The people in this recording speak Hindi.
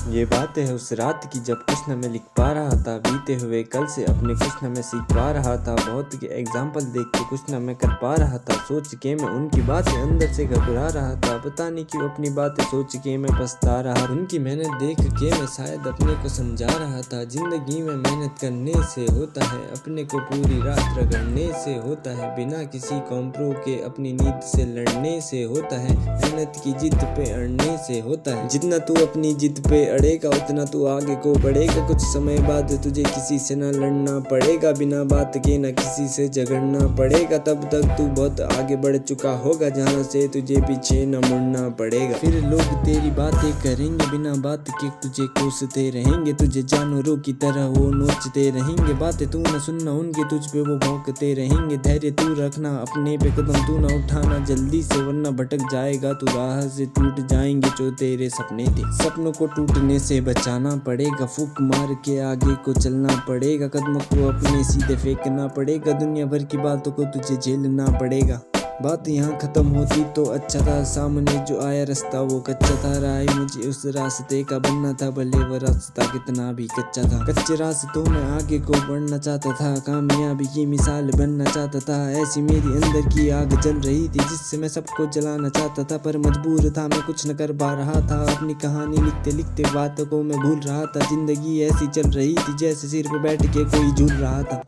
ये बात है उस रात की जब कुछ न मैं लिख पा रहा था, बीते हुए कल से अपने कुछ न मैं सीख पा रहा था। बहुत के एग्जाम्पल देख के कुछ न मैं कर पा रहा था, सोच के मैं उनकी बातें अंदर से घबरा रहा था। पता नहीं क्यों अपनी बातें सोच के मैं पछता रहा, उनकी मेहनत देख के मैं शायद अपने को समझा रहा था। जिंदगी में मेहनत करने से होता है, अपने को पूरी रात रगड़ने से होता है, बिना किसी कॉम्प्रो के अपनी नींद से लड़ने से होता है, मेहनत की जिद पे अड़ने से होता है। जितना तू अपनी जिद पे अड़ेगा उतना तू आगे को बढ़ेगा। कुछ समय बाद तुझे किसी से ना लड़ना पड़ेगा, बिना बात के ना किसी से झगड़ना पड़ेगा। तब तक तू बहुत आगे बढ़ चुका होगा, जहाँ से तुझे पीछे न मुड़ना पड़ेगा। फिर लोग तेरी बातें करेंगे, बिना बात के तुझे कोसते रहेंगे, तुझे जानवरों की तरह वो नोचते रहेंगे। बातें तू न सुनना उनके, तुझ पे वो भौंकते रहेंगे। धैर्य तू रखना, अपने पे कदम तू न उठाना जल्दी से, वरना भटक जाएगा तू, राह से टूट जाएंगे जो तेरे सपने थे। सपनों को टूटने से बचाना पड़ेगा, फूंक मार के आगे को चलना पड़ेगा। कदमों को अपने सीधे फेंकना पड़ेगा, दुनिया भर की बातों को तुझे झेलना पड़ेगा। बात यहाँ खत्म होती तो अच्छा था, सामने जो आया रास्ता वो कच्चा था। राह मुझे उस रास्ते का बनना था, भले वो रास्ता कितना भी कच्चा था। कच्चे रास्तों में आगे को बढ़ना चाहता था, कामयाबी की मिसाल बनना चाहता था। ऐसी मेरी अंदर की आग जल रही थी जिससे मैं सबको जलाना चाहता था, पर मजबूर था मैं कुछ न कर पा रहा था। अपनी कहानी लिखते लिखते बातों को मैं भूल रहा था। जिंदगी ऐसी चल रही थी जैसे सिर पे बैठ के कोई झूल रहा था।